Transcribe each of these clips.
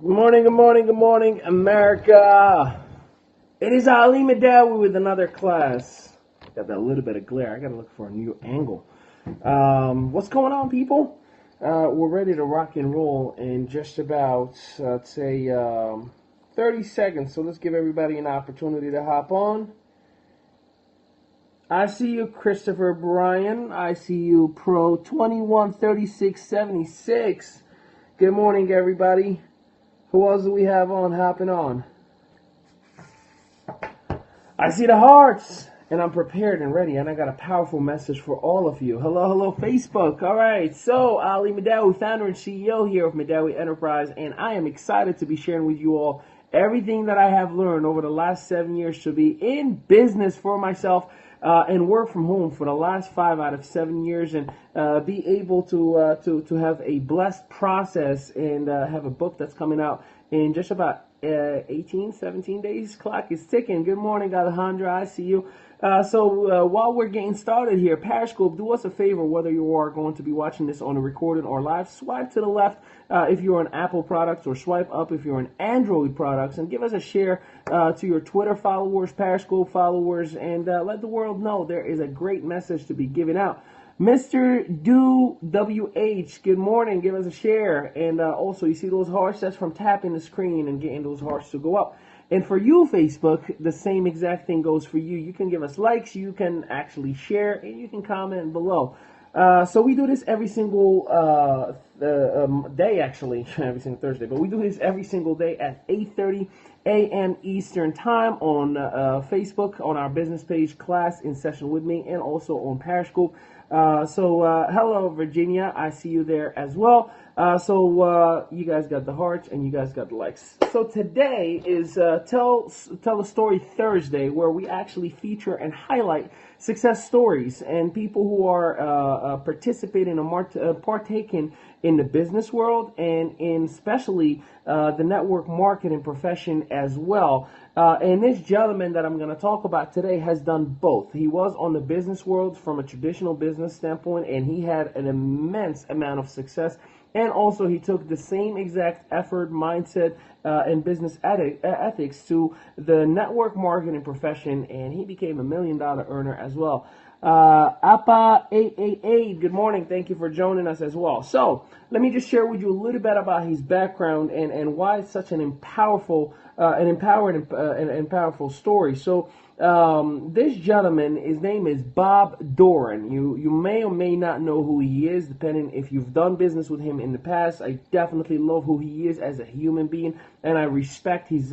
Good morning, good morning, good morning, America. It is Ali Mehdaoui with another class. Got that little bit of glare. I gotta look for a new angle. What's going on, people? We're ready to rock and roll in just about, let's say, 30 seconds. So let's give everybody an opportunity to hop on. I see you, Christopher Bryan. I see you, Pro 213676. Good morning, everybody. Who else do we have on hopping on? I see the hearts, and I'm prepared and ready, and I got a powerful message for all of you. Hello, Facebook. All right, so Ali Mehdaoui, founder and CEO here of Mehdaoui Enterprise, and I am excited to be sharing with you all everything that I have learned over the last 7 years to be in business for myself and work from home for the last 5 out of 7 years, and be able to have a blessed process and have a book that's coming out in just about 18, 17 days. Clock is ticking. Good morning, Alejandra. I see you. So while we're getting started here, Periscope, do us a favor, whether you are going to be watching this on a recording or live, swipe to the left if you're on Apple products, or swipe up if you're on Android products, and give us a share to your Twitter followers, Periscope followers, and let the world know there is a great message to be given out. Mr. Do WH, good morning. Give us a share. And also, you see those hearts? That's from tapping the screen and getting those hearts to go up. And for you, Facebook, the same exact thing goes for you. You can give us likes, you can actually share, and you can comment below. So we do this every single day, actually, every single Thursday. But we do this every single day at 8:30 a.m. Eastern Time on Facebook, on our business page, Class in Session with Me, and also on Periscope. Hello, Virginia. I see you there as well. You guys got the hearts and you guys got the likes. So today is Tell a Story Thursday, where we actually feature and highlight success stories and people who are participating or partaking in the business world, and in especially the network marketing profession as well. And this gentleman that I'm going to talk about today has done both. He was on the business world from a traditional business standpoint, and he had an immense amount of success. And also, he took the same exact effort, mindset, and business ethics to the network marketing profession, and he became $1 million earner as well. Appa 888, good morning. Thank you for joining us as well. So let me just share with you a little bit about his background and why it's such an powerful story. So this gentleman, his name is Bob Dornan. You may or may not know who he is, depending if you've done business with him in the past. I definitely love who he is as a human being, and I respect his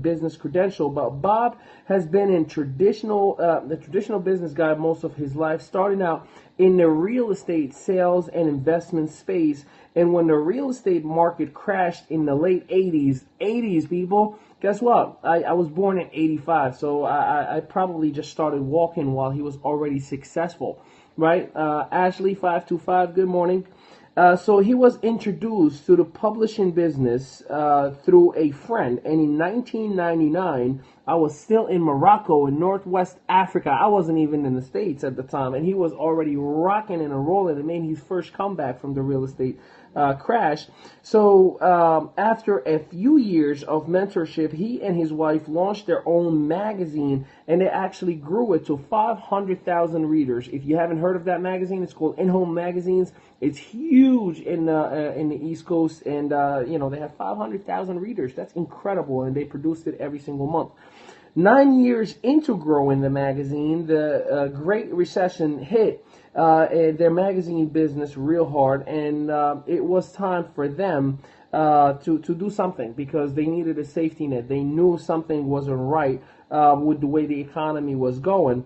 business credential. But Bob has been in the traditional business guy most of his life, starting out in the real estate sales and investment space. And when the real estate market crashed in the late 80s, people, guess what? I was born in 85, so I probably just started walking while he was already successful, right? Ashley 525, good morning. So he was introduced to the publishing business through a friend, and in 1999, I was still in Morocco in Northwest Africa. I wasn't even in the States at the time, and he was already rocking and rolling and made his first comeback from the real estate crash. So after a few years of mentorship, he and his wife launched their own magazine, and they actually grew it to 500,000 readers. If you haven't heard of that magazine, it's called In-Home Magazines. It's huge in the East Coast, and they have 500,000 readers. That's incredible, and they produced it every single month. 9 years into growing the magazine, the Great Recession hit their magazine business real hard, and it was time for them to do something, because they needed a safety net. They knew something wasn't right with the way the economy was going.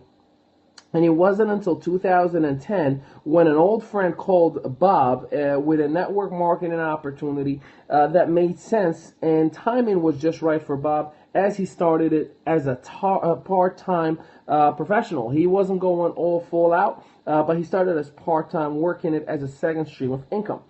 And it wasn't until 2010 when an old friend called Bob with a network marketing opportunity that made sense, and timing was just right for Bob, as he started it as a part-time professional. He wasn't going all full out, but he started as part-time, working it as a second stream of income.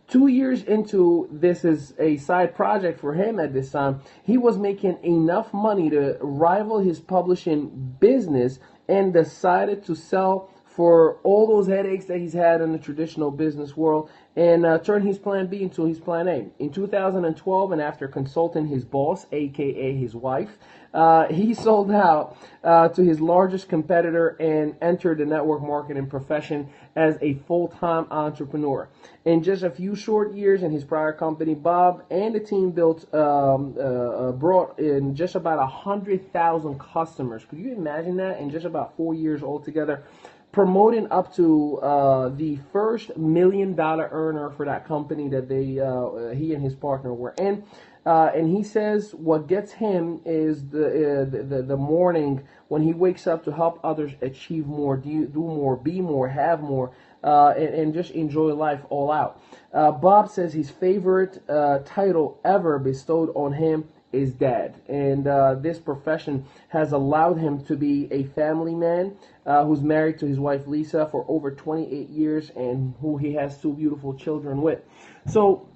2 years into this is a side project for him at this time, he was making enough money to rival his publishing business, and decided to sell for all those headaches that he's had in the traditional business world and turn his plan B into his plan A. In 2012, and after consulting his boss, aka his wife, he sold out to his largest competitor and entered the network marketing profession as a full-time entrepreneur. In just a few short years in his prior company, Bob and the team brought in just about 100,000 customers. Could you imagine that? In just about 4 years altogether, promoting up to the first $1 million earner for that company that he and his partner were in. And he says what gets him is the morning when he wakes up to help others achieve more, do more, be more, have more, and just enjoy life all out. Bob says his favorite title ever bestowed on him is dad, and this profession has allowed him to be a family man who's married to his wife Lisa for over 28 years and who he has 2 beautiful children with. So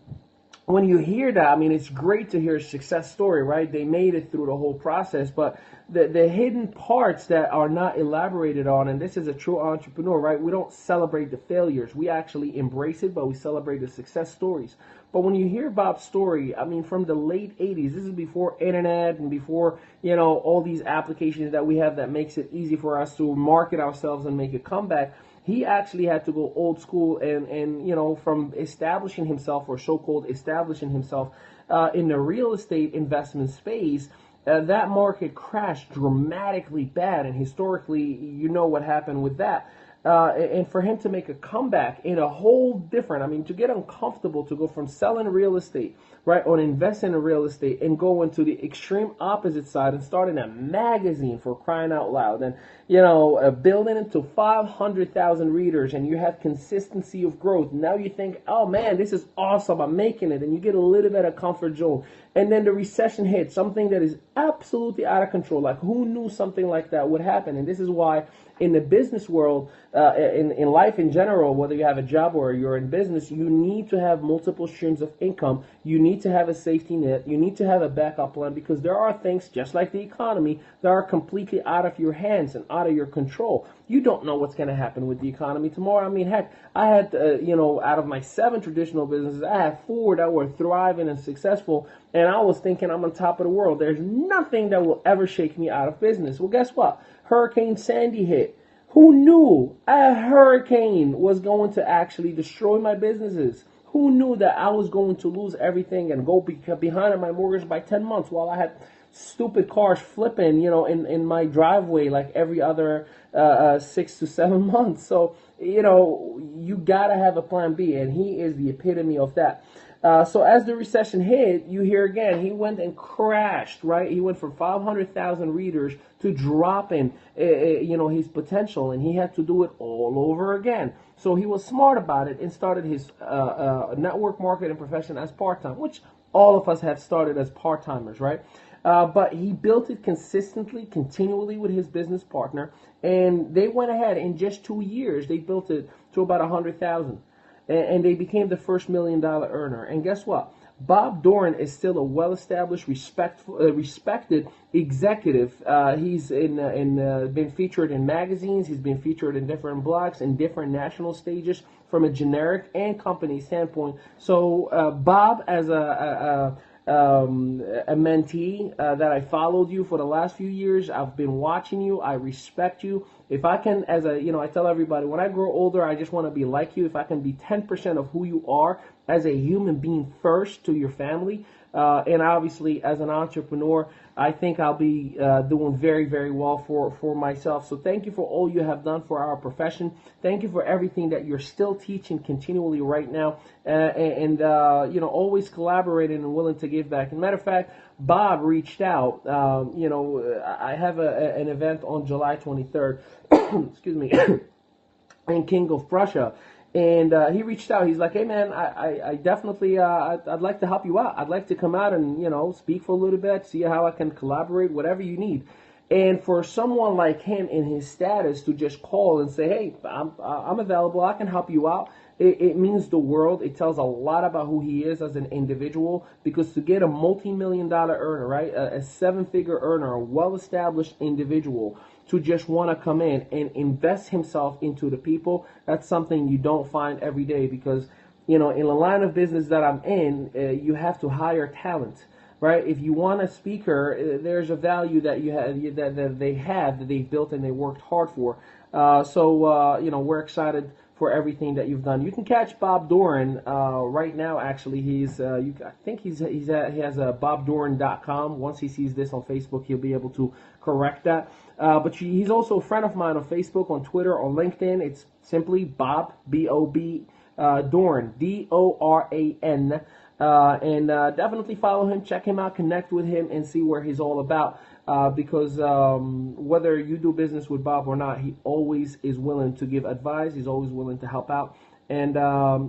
when you hear that, I mean, it's great to hear a success story, right? They made it through the whole process, but the hidden parts that are not elaborated on, and this is a true entrepreneur, right? We don't celebrate the failures. We actually embrace it, but we celebrate the success stories. But when you hear Bob's story, I mean, from the late 80s, this is before internet and before, you know, all these applications that we have that makes it easy for us to market ourselves and make a comeback. He actually had to go old school and you know, from establishing himself, or so-called establishing himself in the real estate investment space. That market crashed dramatically bad, and historically, you know what happened with that. And for him to make a comeback in a whole different, I mean, to get uncomfortable, to go from selling real estate, right, or investing in real estate and go into the extreme opposite side and starting a magazine, for crying out loud, and, you know, building into 500,000 readers, and you have consistency of growth. Now you think, oh man, this is awesome, I'm making it, and you get a little bit of comfort zone. And then the recession hits, something that is absolutely out of control. Like, who knew something like that would happen? And this is why in the business world, in life in general, whether you have a job or you're in business, you need to have multiple streams of income. You need to have a safety net. You need to have a backup plan, because there are things, just like the economy, that are completely out of your hands and out of your control. You don't know what's going to happen with the economy tomorrow. I mean, heck, I had, you know, out of my 7 traditional businesses, I had 4 that were thriving and successful, and I was thinking I'm on top of the world. There's nothing that will ever shake me out of business. Well, guess what? Hurricane Sandy hit. Who knew a hurricane was going to actually destroy my businesses? Who knew that I was going to lose everything and go behind on my mortgage by 10 months while I had stupid cars flipping, you know, in my driveway like every other 6 to 7 months? So, you know, you got to have a plan B, and he is the epitome of that. So as the recession hit, you hear again, he went and crashed, right? He went from 500,000 readers to dropping, you know, his potential, and he had to do it all over again. So he was smart about it and started his network marketing profession as part-time, which all of us have started as part-timers, right? But he built it consistently, continually with his business partner, and they went ahead in just 2 years. They built it to about 100,000. And they became the first $1 million earner. And guess what? Bob Dornan is still a well-established, respected executive. He's been featured in magazines. He's been featured in different blogs and different national stages from a generic and company standpoint. So Bob, as a mentee that I followed you for the last few years, I've been watching you. I respect you. If I can, I tell everybody, when I grow older, I just want to be like you. If I can be 10% of who you are as a human being first to your family, and obviously as an entrepreneur, I think I'll be doing very, very well for myself. So thank you for all you have done for our profession. Thank you for everything that you're still teaching continually right now, and always collaborating and willing to give back. As a matter of fact, Bob reached out. I have an event on July 23rd, excuse me, in King of Prussia. And he reached out. He's like, hey, man, I definitely, I'd like to help you out. I'd like to come out and, speak for a little bit, see how I can collaborate, whatever you need. And for someone like him in his status to just call and say, hey, I'm available, I can help you out, it means the world. It tells a lot about who he is as an individual, because to get a multi-million-dollar earner, right, a 7-figure earner, a well-established individual, to just want to come in and invest himself into the people. That's something you don't find every day, because, you know, in the line of business that I'm in, you have to hire talent, right? If you want a speaker, there's a value that you have, that they've built and they worked hard for. You know, we're excited for everything that you've done. You can catch Bob Dornan right now. Actually, I think he has a bobdornan.com. Once he sees this on Facebook, he'll be able to correct that. But he's also a friend of mine on Facebook, on Twitter, on LinkedIn. It's simply Bob, B-O-B, Dornan, D-O-R-A-N. And definitely follow him, check him out, connect with him, and see where he's all about. Because whether you do business with Bob or not, he always is willing to give advice. He's always willing to help out. And,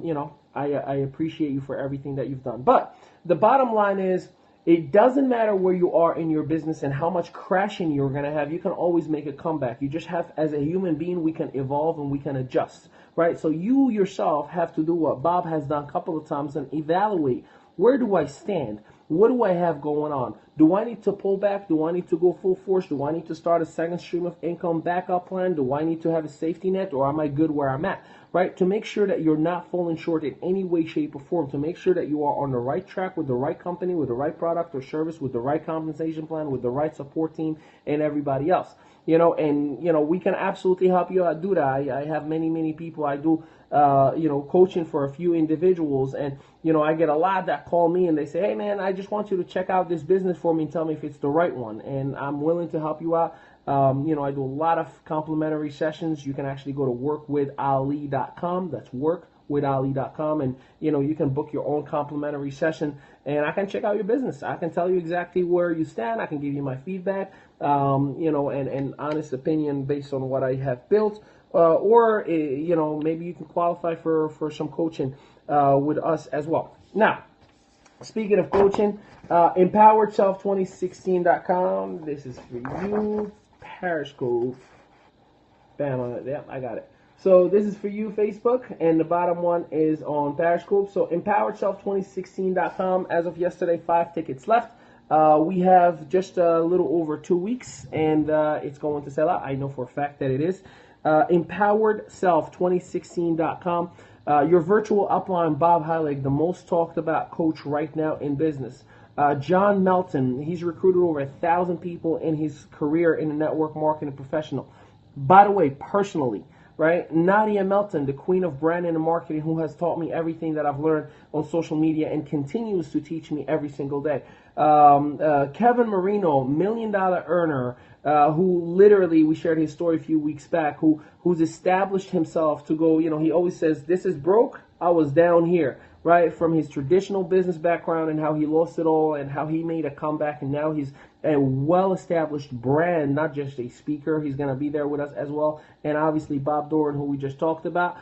you know, I appreciate you for everything that you've done. But the bottom line is, it doesn't matter where you are in your business and how much crashing you're going to have. You can always make a comeback. You just have, as a human being, we can evolve and we can adjust, right? So you yourself have to do what Bob has done a couple of times and evaluate, where do I stand? What do I have going on? Do I need to pull back? Do I need to go full force? Do I need to start a second stream of income backup plan? Do I need to have a safety net, or am I good where I'm at? Right? To make sure that you're not falling short in any way, shape, or form. To make sure that you are on the right track with the right company, with the right product or service, with the right compensation plan, with the right support team, and everybody else. You know, and, you know, we can absolutely help you out do that. I have many people. I do, you know, coaching for a few individuals, and, you know, I get a lot that call me and they say, hey man, I just want you to check out this business for me and tell me if it's the right one. And I'm willing to help you out. You know, I do a lot of complimentary sessions. You can actually go to workwithali.com. That's workwithali.com. And, you know, you can book your own complimentary session, and I can check out your business. I can tell you exactly where you stand. I can give you my feedback, you know, and honest opinion based on what I have built. Or, you know, maybe you can qualify for some coaching with us as well. Now, speaking of coaching, empoweredself2016.com. This is for you. Periscope. Bam on it. Yep, I got it. So this is for you, Facebook, and the bottom one is on Periscope. So empoweredself2016.com. As of yesterday, 5 tickets left. We have just a little over 2 weeks, and it's going to sell out. I know for a fact that it is. Empoweredself2016.com. Your virtual upline, Bob Heilig, the most talked about coach right now in business. John Melton, he's recruited over 1,000 people in his career in the network marketing professional. By the way, personally, right? Nadia Melton, the queen of branding and marketing, who has taught me everything that I've learned on social media and continues to teach me every single day. Kevin Marino, $1 million earner, who literally, we shared his story a few weeks back, who's established himself to go, you know, he always says, this is broke, I was down here, right? From his traditional business background and how he lost it all and how he made a comeback, and now he's a well-established brand, not just a speaker. He's going to be there with us as well. And obviously Bob Dornan, who we just talked about,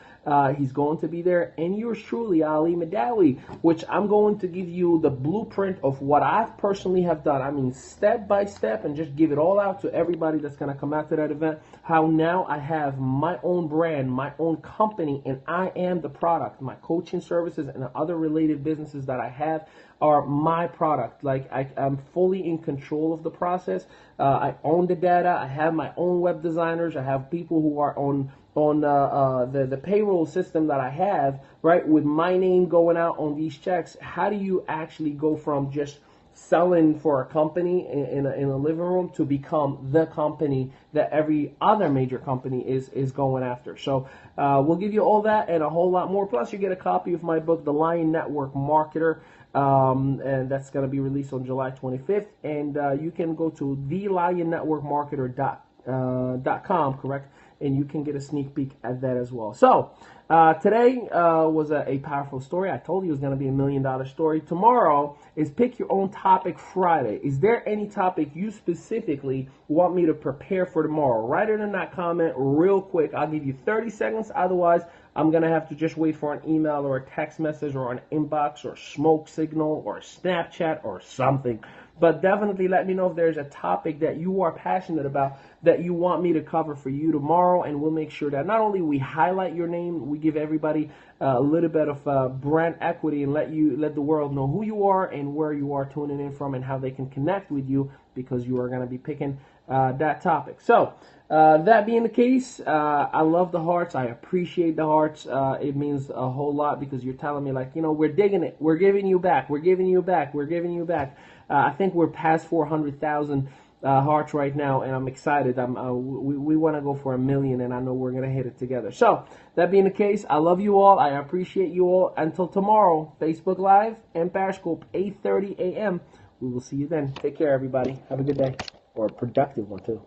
he's going to be there. And yours truly, Ali Mehdaoui, which I'm going to give you the blueprint of what I've personally have done. I mean, step by step, and just give it all out to everybody that's going to come out to that event. How now I have my own brand, my own company, and I am the product. My coaching services and the other related businesses that I have are my product. Like, I'm fully in control of the process. I own the data. I have my own web designers. I have people who are on the payroll system that I have, right, with my name going out on these checks. How do you actually go from just selling for a company in a living room to become the company that every other major company is going after? So we'll give you all that and a whole lot more. Plus, you get a copy of my book, The Lion Network Marketer, and that's going to be released on July 25th. And you can go to thelionetworkmarketer.com, correct? And you can get a sneak peek at that as well. So today was a powerful story. I told you it was going to be $1 million story. Tomorrow is Pick Your Own Topic Friday. Is there any topic you specifically want me to prepare for tomorrow? Write it in that comment real quick. I'll give you 30 seconds. Otherwise, I'm going to have to just wait for an email or a text message or an inbox or smoke signal or Snapchat or something. But definitely let me know if there's a topic that you are passionate about that you want me to cover for you tomorrow, and we'll make sure that not only we highlight your name, we give everybody a little bit of brand equity and let the world know who you are and where you are tuning in from and how they can connect with you, because you are going to be picking that topic. So, that being the case, I love the hearts. I appreciate the hearts. It means a whole lot because you're telling me, like, we're digging it. We're giving you back. We're giving you back. We're giving you back. I think we're past 400,000 hearts right now, and I'm excited. We want to go for 1 million, and I know we're going to hit it together. So, that being the case, I love you all. I appreciate you all. Until tomorrow, Facebook Live and Periscope, 8:30 a.m. We will see you then. Take care, everybody. Have a good day. Or a productive one, too.